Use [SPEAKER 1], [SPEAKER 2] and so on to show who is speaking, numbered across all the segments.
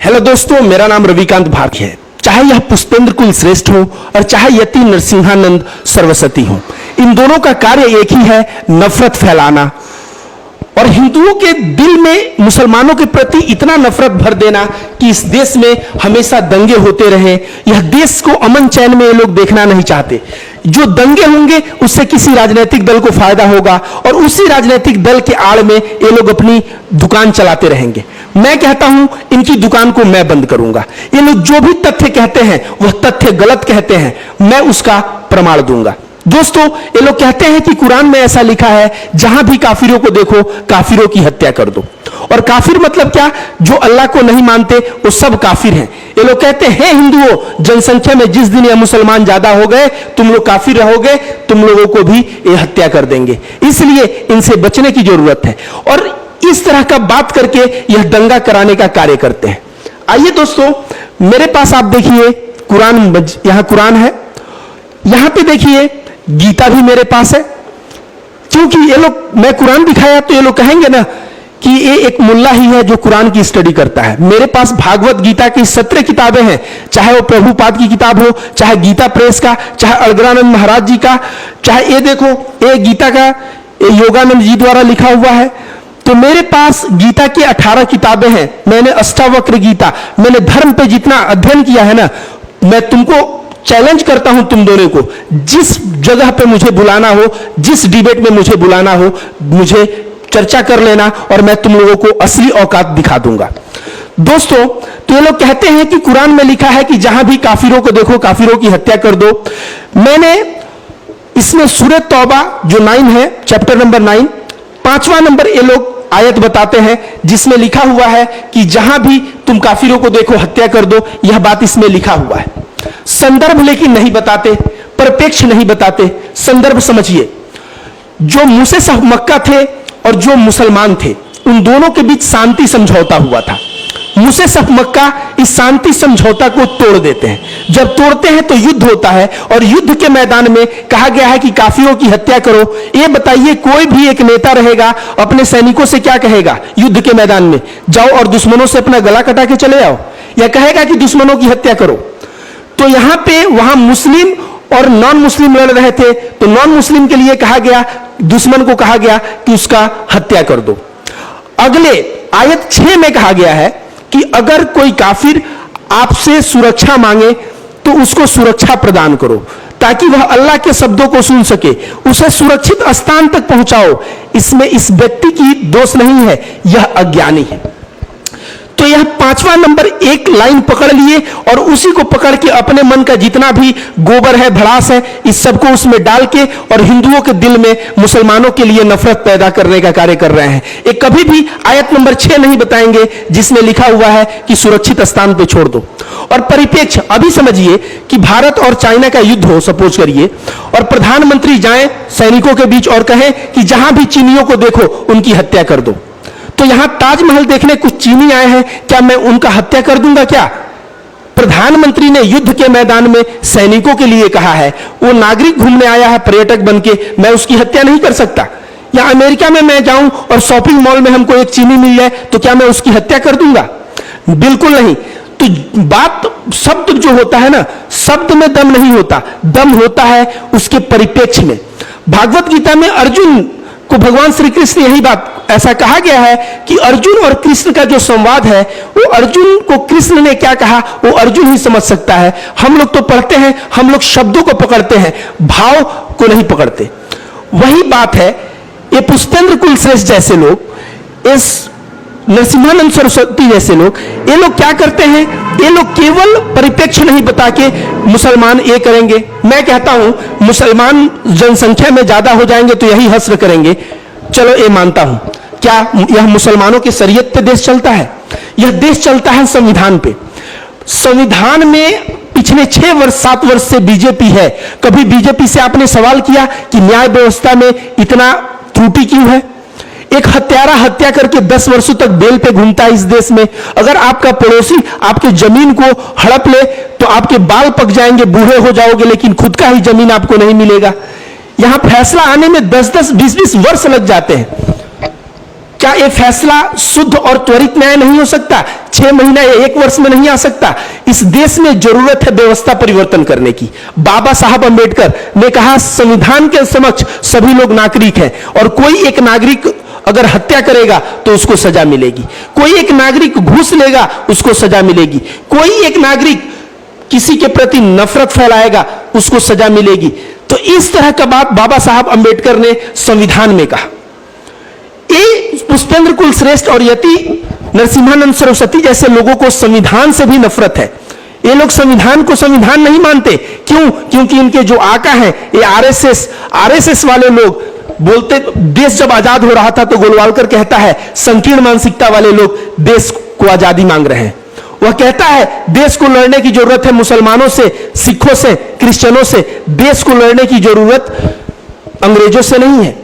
[SPEAKER 1] Hello दोस्तों, मेरा नाम रविकांत भारती है। चाहे यह पुष्पेंद्र कुल श्रेष्ठ हो और चाहे यति नरसिंहानंद सरस्वती हो, इन दोनों का कार्य एक ही है, नफरत फैलाना और हिंदुओं के दिल में मुसलमानों के प्रति इतना नफरत भर देना कि इस देश में हमेशा दंगे होते रहे। यह देश को अमन चैन में ये लोग देखना नहीं चाहते। जो दंगे होंगे उससे किसी राजनीतिक दल को फायदा होगा और उसी राजनीतिक दल के आड़ में ये लोग अपनी दुकान चलाते रहेंगे। मैं कहता हूं इनकी दुकान को मैं बंद करूंगा। ये लोग जो भी तथ्य कहते हैं वह तथ्य गलत कहते हैं, मैं उसका प्रमाण दूंगा। दोस्तों, ये लोग कहते हैं कि कुरान में ऐसा लिखा है, जहां भी काफिरों को देखो काफिरों की हत्या कर दो। और काफिर मतलब क्या? जो अल्लाह को नहीं मानते वो सब काफिर हैं। ये लोग कहते हैं हिंदुओं, जनसंख्या में जिस दिन ये मुसलमान ज्यादा हो गए तुम लोग काफिर रहोगे, तुम लोगों को भी ये हत्या कर देंगे, इसलिए इनसे बचने की जरूरत है। और इस तरह का बात करके यह दंगा कराने का कार्य करते हैं। आइए दोस्तों, मेरे पास आप देखिए कुरान, यहां कुरान है, यहां पे देखिए गीता भी मेरे पास है। क्योंकि ये लोग, मैं कुरान दिखाया तो ये लोग कहेंगे ना कि ये एक मुल्ला ही है जो कुरान की स्टडी करता है। मेरे पास भागवत गीता की 17 किताबें हैं, चाहे वो प्रभुपाद की किताब हो, चाहे गीता प्रेस का, चाहे अलगरानंद महाराज जी का, चाहे ये देखो ये गीता का योगानंद जी द्वारा लिखा हुआ है। तो मेरे पास गीता की 18 किताबें हैं। मैंने अष्टावक्र गीता, मैंने धर्म पे जितना अध्ययन किया है ना, मैं तुमको चैलेंज करता हूं तुम दोनों को, जिस जगह पे मुझे बुलाना हो, जिस डिबेट में मुझे बुलाना हो, मुझे चर्चा कर लेना और मैं तुम लोगों को असली औकात दिखा दूंगा। दोस्तों, तो ये लोग कहते हैं कि कुरान में लिखा है कि जहां भी काफिरों को देखो काफिरों की हत्या कर दो। मैंने इसमें सूरह तौबा जो 9 है, चैप्टर नंबर 9, 5वां नंबर ये लोग आयत बताते हैं जिसमें लिखा हुआ है कि जहां भी तुम काफिरों को देखो हत्या कर दो। यह बात इसमें लिखा हुआ है। संदर्भ लेकिन नहीं बताते, परिप्रेक्ष नहीं बताते। संदर्भ समझिए, जो मूसे साहब मक्का थे और जो मुसलमान थे उन दोनों के बीच शांति समझौता हुआ था। मूसे साहब मक्का इस शांति समझौता को तोड़ देते हैं। जब तोड़ते हैं तो युद्ध होता है और युद्ध के मैदान में कहा गया है कि काफिरों की हत्या करो। ये बताइए, कोई भी एक नेता रहेगा अपने सैनिकों से क्या कहेगा युद्ध के मैदान में? जाओ और दुश्मनों से अपना गला कटा के चले आओ, या कहेगा कि दुश्मनों की हत्या करो? तो यहां पे वहां मुस्लिम और नॉन मुस्लिम लड़ रहे थे, तो नॉन मुस्लिम के लिए कहा गया, दुश्मन को कहा गया कि उसका हत्या कर दो। अगले आयत 6 में कहा गया है कि अगर कोई काफिर आपसे सुरक्षा मांगे तो उसको सुरक्षा प्रदान करो ताकि वह अल्लाह के शब्दों को सुन सके, उसे सुरक्षित स्थान तक पहुंचाओ। इसमें इस व्यक्ति की दोष नहीं है, यह अज्ञानी है। तो यह 5वां नंबर एक लाइन पकड़ लिए और उसी को पकड़ के अपने मन का जितना भी गोबर है, भड़ास है, इस सबको उसमें डाल के और हिंदुओं के दिल में मुसलमानों के लिए नफरत पैदा करने का कार्य कर रहे हैं। एक कभी भी आयत नंबर 6 नहीं बताएंगे जिसमें लिखा हुआ है कि सुरक्षित स्थान पे छोड़ दो। और परिप्रेक्ष्य अभी समझिए कि भारत और चाइना का युद्ध हो, सपोज करिए, और प्रधानमंत्री जाएं सैनिकों के बीच और कहें कि जहां भी चीनियों को देखो उनकी हत्या कर दो। तो यहां ताजमहल देखने कुछ चीनी आए हैं, क्या मैं उनका हत्या कर दूंगा क्या? प्रधानमंत्री ने युद्ध के मैदान में सैनिकों के लिए कहा है, वो नागरिक घूमने आया है पर्यटक बनके, मैं उसकी हत्या नहीं कर सकता। या अमेरिका में मैं जाऊं और शॉपिंग मॉल में हमको एक चीनी मिल जाए तो क्या मैं उसकी हत्या कर दूंगा? बिल्कुल नहीं। तो बात, शब्द जो होता है ना, शब्द में दम नहीं होता, दम होता है उसके परिप्रेक्ष्य में। भागवत गीता में अर्जुन को भगवान श्री कृष्ण यही बात, ऐसा कहा गया है कि अर्जुन और कृष्ण का जो संवाद है वो अर्जुन को कृष्ण ने क्या कहा वो अर्जुन ही समझ सकता है। हम लोग तो पढ़ते हैं, हम लोग शब्दों को पकड़ते हैं, भाव को नहीं पकड़ते। वही बात है, ये पुष्पेंद्र कुल श्रेष्ठ जैसे लोग, इस नरसिंहानंद सरस्वती जैसे लोग, ये लोग क्या करते हैं? ये लोग केवल परिप्रेक्ष्य नहीं बता के मुसलमान ये करेंगे। मैं कहता हूं मुसलमान जनसंख्या में ज्यादा हो जाएंगे तो यही हश्र करेंगे, चलो ये मानता हूं। क्या यह मुसलमानों की शरीयत पे देश चलता है? यह देश चलता है संविधान पे। संविधान में पिछले 6 वर्ष 7 वर्ष से बीजेपी है। कभी बीजेपी से आपने सवाल किया कि न्याय व्यवस्था में इतना त्रुटि क्यों है? एक हत्यारा हत्या करके 10 वर्षों तक बेल पे घूमता है इस देश में। अगर आपका पड़ोसी आपके जमीन को हड़प ले तो आपके बाल पक जाएंगे, बूढ़े हो जाओगे, लेकिन खुद का ही जमीन आपको नहीं मिलेगा। यहां फैसला आने में 10-10, 20-20 वर्ष लग जाते हैं। क्या यह फैसला शुद्ध और त्वरित न्याय नहीं हो सकता? 6 महीना या 1 वर्ष में नहीं आ सकता? इस देश में जरूरत है व्यवस्था परिवर्तन करने की। बाबा साहब अंबेडकर ने कहा, संविधान के समक्ष सभी लोग नागरिक हैं और कोई एक नागरिक अगर हत्या करेगा तो उसको सजा मिलेगी, कोई एक नागरिक घूस लेगा उसको सजा मिलेगी, कोई एक नागरिक किसी के प्रति नफरत फैलाएगा उसको सजा मिलेगी। तो इस तरह का बात बाबा साहब अंबेडकर ने संविधान में कहा। ये पुष्पेंद्र कुल श्रेष्ठ और यति नरसिम्हानंद सरस्वती जैसे लोगों को संविधान से भी नफरत है। ये लोग संविधान को संविधान नहीं मानते। क्यों? क्योंकि इनके जो आका हैं ये आरएसएस वाले लोग बोलते, देश जब आजाद हो रहा था तो गोलवालकर कहता है संकीर्ण मानसिकता वाले लोग देश को आजादी मांग रहे हैं। वह कहता है देश को लड़ने की जरूरत है मुसलमानों से, सिखों से, क्रिश्चियनों से, देश को लड़ने की जरूरत अंग्रेजों से नहीं है।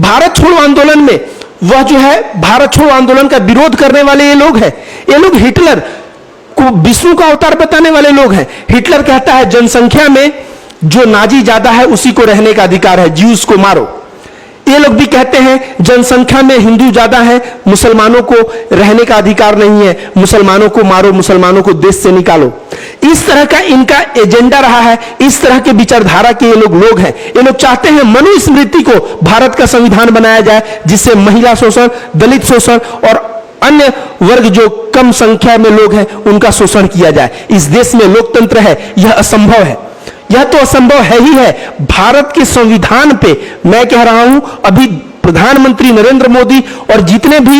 [SPEAKER 1] भारत छोड़ो आंदोलन में वह जो है भारत छोड़ो आंदोलन का विरोध करने वाले ये लोग हैं। ये लोग हिटलर को विष्णु का अवतार बताने वाले लोग हैं। हिटलर कहता है जनसंख्या में जो नाजी ज्यादा है उसी को रहने का अधिकार है, ज्यूस को मारो। ये लोग भी कहते हैं जनसंख्या में हिंदू ज्यादा है, मुसलमानों को रहने का अधिकार नहीं है, मुसलमानों को मारो, मुसलमानों को देश से निकालो। इस तरह का इनका एजेंडा रहा है। इस तरह के विचारधारा के ये लोग हैं। ये लोग चाहते हैं मनुस्मृति को भारत का संविधान बनाया जाए जिससे महिला शोषण, दलित शोषण और अन्य वर्ग जो कम संख्या में लोग हैं उनका शोषण किया जाए। इस देश में लोकतंत्र है, यह असंभव है। यह तो असंभव है ही है। भारत के संविधान पे मैं कह रहा हूं, अभी प्रधानमंत्री नरेंद्र मोदी और जितने भी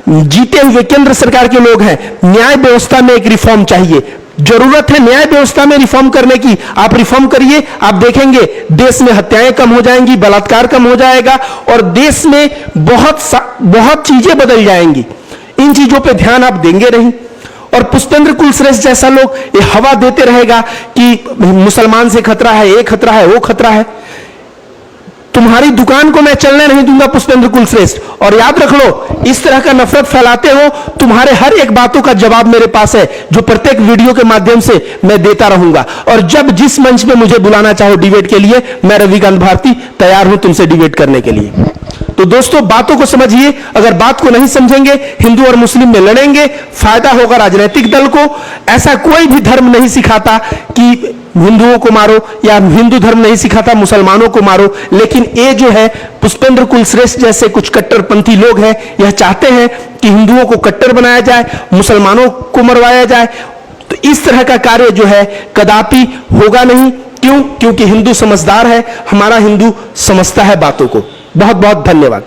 [SPEAKER 1] जीते हुए केंद्र सरकार के लोग हैं, न्याय व्यवस्था में एक रिफॉर्म चाहिए। जरूरत है न्याय व्यवस्था में रिफॉर्म करने की। आप रिफॉर्म करिए, आप देखेंगे देश में हत्याएं कम हो जाएंगी, बलात्कार कम हो जाएगा और देश में बहुत चीजें बदल जाएंगी। इन चीजों पे ध्यान आप देंगे नहीं। और पुष्पेंद्र कुल श्रेष्ठ जैसा लोग ये हवा देते रहेगा कि मुसलमान से खतरा है, ये खतरा है, वो खतरा है। तुम्हारी दुकान को मैं चलने नहीं दूंगा पुष्पेंद्र कुल श्रेष्ठ। और याद रख लो, इस तरह का नफरत फैलाते हो, तुम्हारे हर एक बातों का जवाब मेरे पास है, जो प्रत्येक वीडियो के माध्यम से मैं देता रहूंगा। और जब जिस मंच में मुझे बुलाना चाहो डिबेट के लिए, मैं रविकांत भारती तैयार हूं तुमसे डिबेट करने के लिए। तो दोस्तों, बातों को समझिए। अगर बात को नहीं समझेंगे, हिंदू और मुस्लिम में लड़ेंगे, फायदा होगा राजनीतिक दल को। ऐसा कोई भी धर्म नहीं सिखाता कि हिंदुओं को मारो, या हिंदू धर्म नहीं सिखाता मुसलमानों को मारो। लेकिन ये जो है पुष्पेंद्र कुल श्रेष्ठ जैसे कुछ कट्टरपंथी लोग हैं, यह चाहते हैं कि हिंदुओं को कट्टर बनाया जाए, मुसलमानों को मरवाया जाए। तो इस तरह का कार्य जो है कदापि होगा नहीं। क्यों? क्योंकि हिंदू समझदार है, हमारा हिंदू समझता है बातों को। बहुत बहुत धन्यवाद।